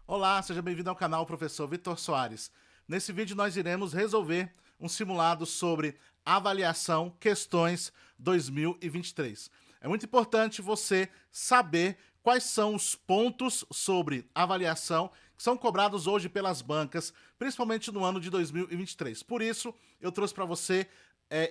Olá, seja bem-vindo ao canal Professor Vitor Soares. Nesse vídeo nós iremos resolver um simulado sobre avaliação questões 2023. É muito importante você saber quais são os pontos sobre avaliação que são cobrados hoje pelas bancas, principalmente no ano de 2023. Por isso, eu trouxe para você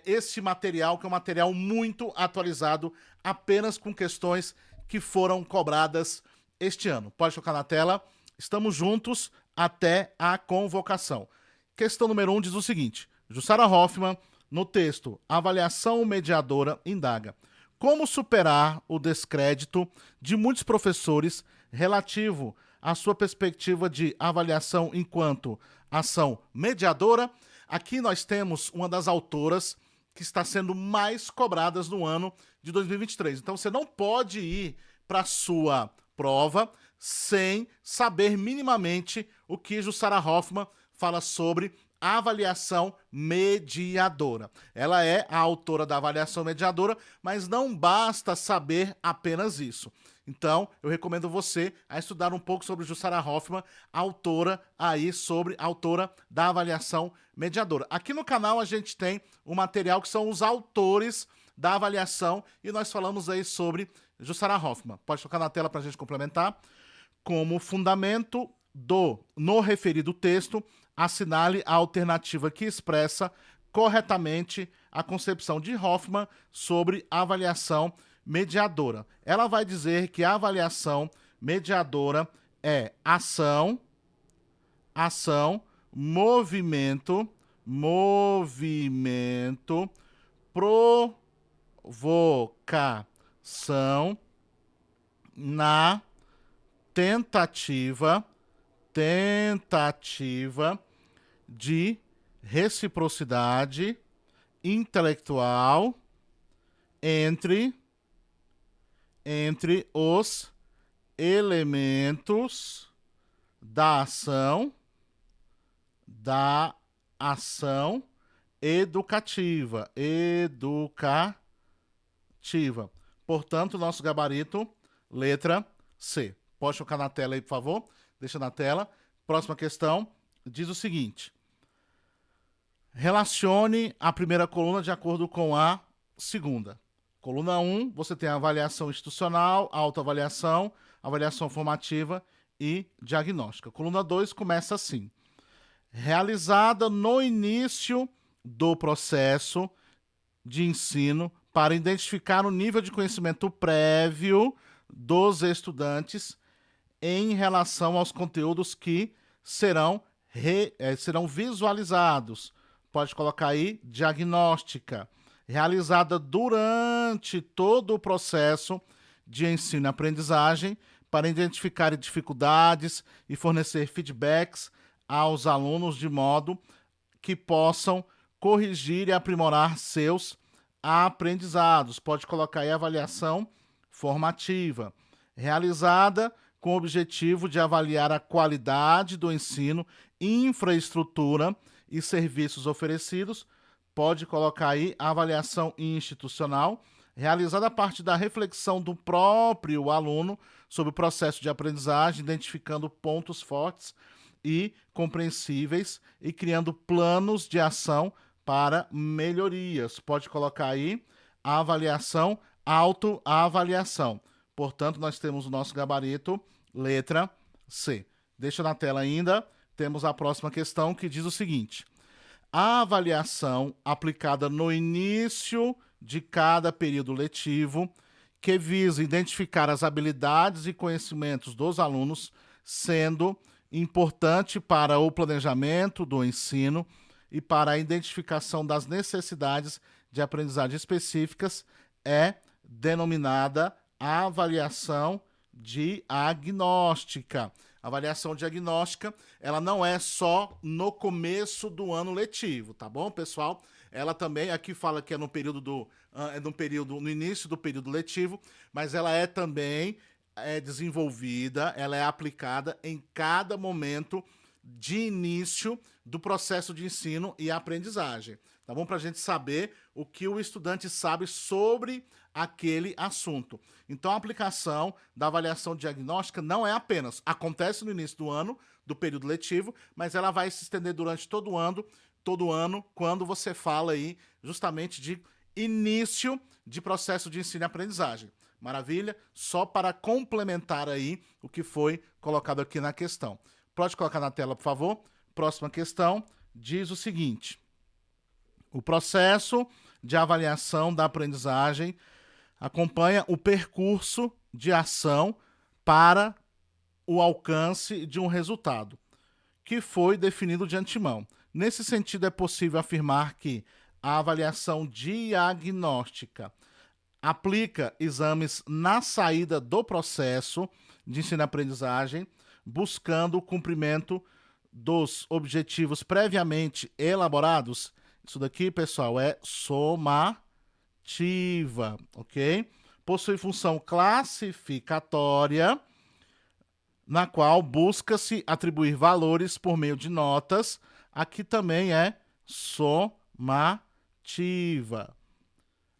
esse material, que é um material muito atualizado, apenas com questões que foram cobradas este ano. Pode tocar na tela. Estamos juntos até a convocação. Questão número 1 diz o seguinte: Jussara Hoffmann, no texto Avaliação Mediadora, indaga: como superar o descrédito de muitos professores relativo à sua perspectiva de avaliação enquanto ação mediadora? Aqui nós temos uma das autoras que está sendo mais cobradas no ano de 2023. Então você não pode ir para a sua prova sem saber minimamente o que Jussara Hoffmann fala sobre a avaliação mediadora. Ela é a autora da avaliação mediadora, mas não basta saber apenas isso. Então, eu recomendo você a estudar um pouco sobre Jussara Hoffmann, autora da avaliação mediadora. Aqui no canal a gente tem um material que são os autores da avaliação e nós falamos aí sobre Jussara Hoffmann. Pode tocar na tela para a gente complementar. Como fundamento no referido texto, assinale a alternativa que expressa corretamente a concepção de Hoffmann sobre a avaliação mediadora. Ela vai dizer que a avaliação mediadora é ação, movimento, provocação na tentativa de reciprocidade intelectual entre os elementos da ação educativa. Portanto, nosso gabarito, letra C. Pode tocar na tela aí, por favor. Deixa na tela. Próxima questão diz o seguinte: relacione a primeira coluna de acordo com a segunda. Coluna 1, você tem a avaliação institucional, autoavaliação, avaliação formativa e diagnóstica. Coluna 2 começa assim: realizada no início do processo de ensino para identificar o nível de conhecimento prévio dos estudantes em relação aos conteúdos que serão visualizados. Pode colocar aí diagnóstica. Realizada durante todo o processo de ensino e aprendizagem para identificar dificuldades e fornecer feedbacks aos alunos de modo que possam corrigir e aprimorar seus aprendizados. Pode colocar aí avaliação formativa. Realizada com o objetivo de avaliar a qualidade do ensino, infraestrutura e serviços oferecidos. Pode colocar aí a avaliação institucional, realizada a partir da reflexão do próprio aluno sobre o processo de aprendizagem, identificando pontos fortes e compreensíveis e criando planos de ação para melhorias. Pode colocar aí a avaliação, autoavaliação. Portanto, nós temos o nosso gabarito, letra C. Deixa na tela ainda, temos a próxima questão que diz o seguinte: a avaliação aplicada no início de cada período letivo, que visa identificar as habilidades e conhecimentos dos alunos, sendo importante para o planejamento do ensino e para a identificação das necessidades de aprendizagem específicas, é denominada avaliação diagnóstica. A avaliação diagnóstica, ela não é só no começo do ano letivo, tá bom, pessoal? Ela também, aqui fala que é no início do período letivo, mas ela é também desenvolvida, ela é aplicada em cada momento de início do processo de ensino e aprendizagem. Tá bom? Para a gente saber o que o estudante sabe sobre aquele assunto. Então, a aplicação da avaliação diagnóstica não é apenas, acontece no início do ano, do período letivo, mas ela vai se estender durante todo ano, quando você fala aí justamente de início de processo de ensino e aprendizagem. Maravilha? Só para complementar aí o que foi colocado aqui na questão. Pode colocar na tela, por favor? Próxima questão diz o seguinte: o processo de avaliação da aprendizagem acompanha o percurso de ação para o alcance de um resultado, que foi definido de antemão. Nesse sentido, é possível afirmar que a avaliação diagnóstica aplica exames na saída do processo de ensino-aprendizagem, buscando o cumprimento dos objetivos previamente elaborados. Isso daqui, pessoal, é somativa, ok? Possui função classificatória, na qual busca-se atribuir valores por meio de notas. Aqui também é somativa.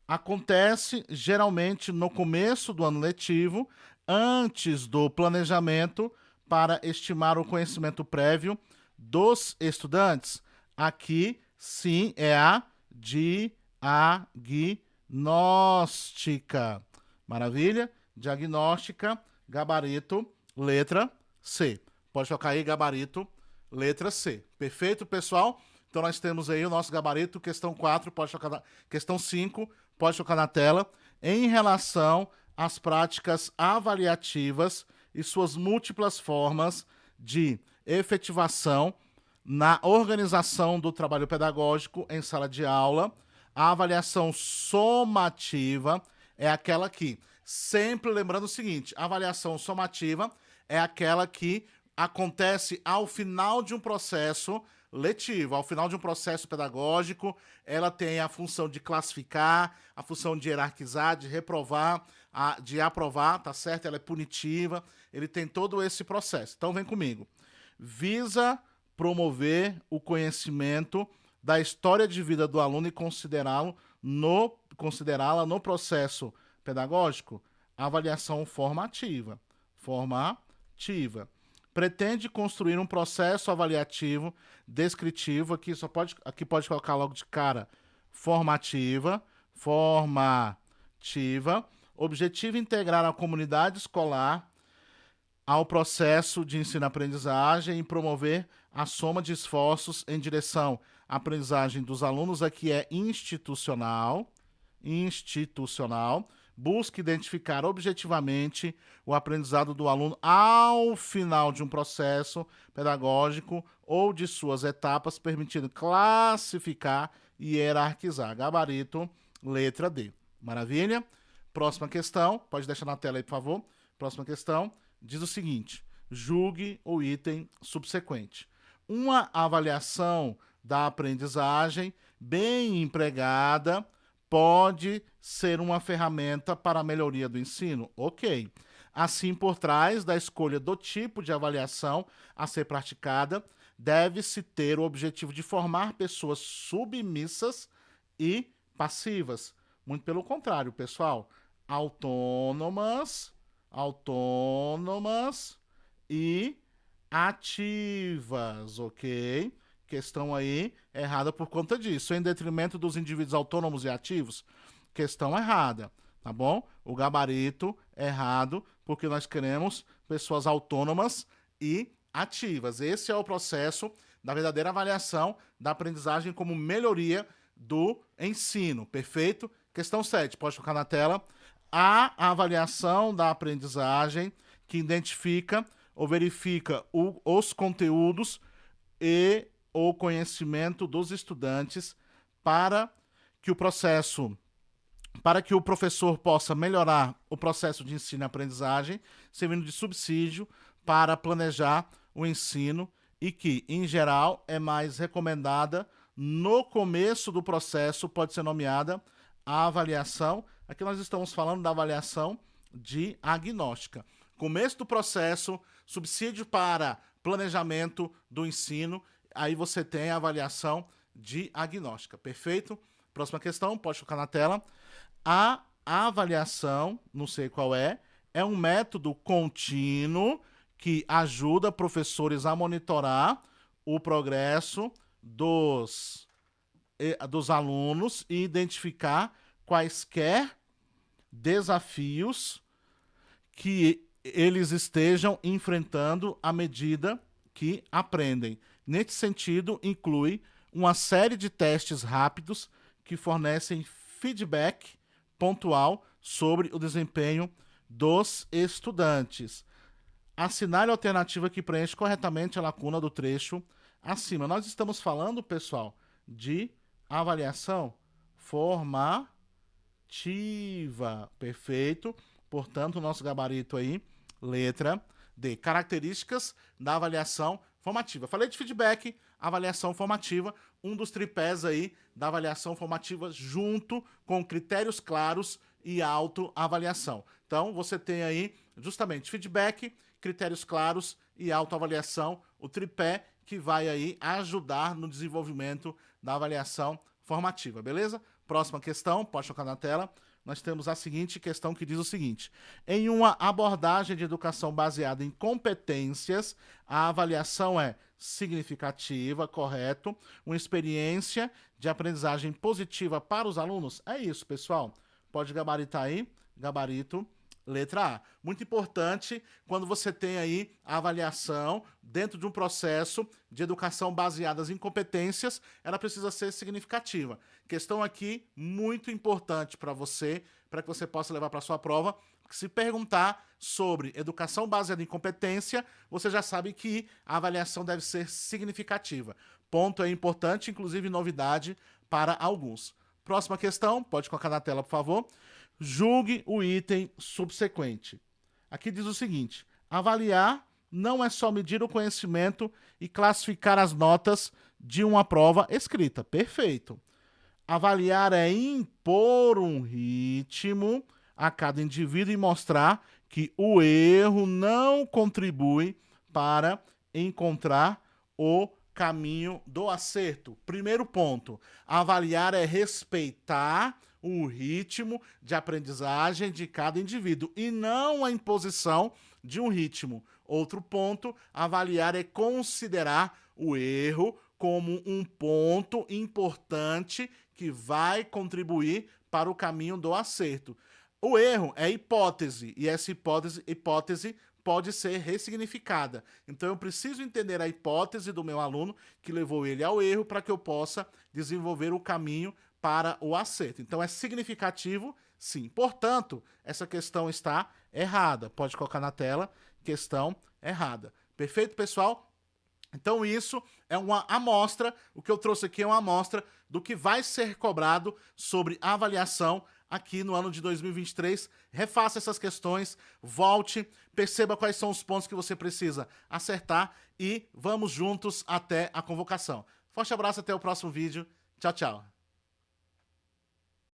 Acontece geralmente no começo do ano letivo, antes do planejamento para estimar o conhecimento prévio dos estudantes. Aqui, sim, é a diagnóstica. Maravilha? Diagnóstica, gabarito, letra C. Pode colocar aí, gabarito, letra C. Perfeito, pessoal? Então, nós temos aí o nosso gabarito, questão 4, questão 5, pode colocar na tela, em relação às práticas avaliativas e suas múltiplas formas de efetivação na organização do trabalho pedagógico em sala de aula. A avaliação somativa é aquela que, sempre lembrando o seguinte, a avaliação somativa é aquela que acontece ao final de um processo letivo, ao final de um processo pedagógico. Ela tem a função de classificar, a função de hierarquizar, de reprovar, de aprovar, tá certo? Ela é punitiva, ele tem todo esse processo. Então vem comigo. Visa promover o conhecimento da história de vida do aluno e considerá-la no processo pedagógico. Avaliação formativa. Pretende construir um processo avaliativo descritivo, aqui pode colocar logo de cara formativa, objetivo integrar a comunidade escolar ao processo de ensino-aprendizagem e promover a soma de esforços em direção à aprendizagem dos alunos. Aqui é institucional, busca identificar objetivamente o aprendizado do aluno ao final de um processo pedagógico ou de suas etapas, permitindo classificar e hierarquizar. Gabarito, letra D. Maravilha? Próxima questão, pode deixar na tela aí, por favor. Próxima questão diz o seguinte: julgue o item subsequente. Uma avaliação da aprendizagem bem empregada pode ser uma ferramenta para a melhoria do ensino? Ok. Assim, por trás da escolha do tipo de avaliação a ser praticada, deve-se ter o objetivo de formar pessoas submissas e passivas. Muito pelo contrário, pessoal. Autônomas e ativas, ok? Questão aí errada por conta disso. Em detrimento dos indivíduos autônomos e ativos? Questão errada, tá bom? O gabarito errado, porque nós queremos pessoas autônomas e ativas. Esse é o processo da verdadeira avaliação da aprendizagem como melhoria do ensino, perfeito? Questão 7, pode colocar na tela. A avaliação da aprendizagem que identifica ou verifica os conteúdos e o conhecimento dos estudantes para que o professor possa melhorar o processo de ensino e aprendizagem, servindo de subsídio para planejar o ensino e que, em geral, é mais recomendada no começo do processo, pode ser nomeada a avaliação. Aqui nós estamos falando da avaliação diagnóstica. Começo do processo, subsídio para planejamento do ensino, aí você tem a avaliação diagnóstica, perfeito? Próxima questão, pode colocar na tela. A avaliação, não sei qual é um método contínuo que ajuda professores a monitorar o progresso dos alunos e identificar quaisquer desafios que eles estejam enfrentando à medida que aprendem. Nesse sentido, inclui uma série de testes rápidos que fornecem feedback pontual sobre o desempenho dos estudantes. Assinale a alternativa que preenche corretamente a lacuna do trecho acima. Nós estamos falando, pessoal, de avaliação formativa. Perfeito. Portanto, o nosso gabarito aí, letra D. Características da avaliação formativa. Falei de feedback, avaliação formativa, um dos tripés aí da avaliação formativa junto com critérios claros e autoavaliação. Então, você tem aí justamente feedback, critérios claros e autoavaliação, o tripé que vai aí ajudar no desenvolvimento da avaliação formativa, beleza? Próxima questão, pode tocar na tela. Nós temos a seguinte questão que diz o seguinte: em uma abordagem de educação baseada em competências, a avaliação é significativa, correto? Uma experiência de aprendizagem positiva para os alunos? É isso, pessoal. Pode gabaritar aí, gabarito, letra A. Muito importante quando você tem aí a avaliação dentro de um processo de educação baseadas em competências, ela precisa ser significativa. Questão aqui muito importante para você, para que você possa levar para sua prova, porque se perguntar sobre educação baseada em competência, você já sabe que a avaliação deve ser significativa. Ponto é importante, inclusive novidade para alguns. Próxima questão, pode colocar na tela, por favor. Julgue o item subsequente. Aqui diz o seguinte: avaliar não é só medir o conhecimento e classificar as notas de uma prova escrita. Perfeito. Avaliar é impor um ritmo a cada indivíduo e mostrar que o erro não contribui para encontrar o caminho do acerto. Primeiro ponto, avaliar é respeitar o ritmo de aprendizagem de cada indivíduo e não a imposição de um ritmo. Outro ponto, avaliar é considerar o erro como um ponto importante que vai contribuir para o caminho do acerto. O erro é hipótese e essa hipótese pode ser ressignificada. Então eu preciso entender a hipótese do meu aluno que levou ele ao erro para que eu possa desenvolver o caminho para o acerto. Então é significativo, sim. Portanto, essa questão está errada. Pode colocar na tela, questão errada. Perfeito, pessoal? Então isso é uma amostra, o que eu trouxe aqui é uma amostra do que vai ser cobrado sobre avaliação aqui no ano de 2023. Refaça essas questões, volte, perceba quais são os pontos que você precisa acertar e vamos juntos até a convocação. Forte abraço, até o próximo vídeo. Tchau, tchau.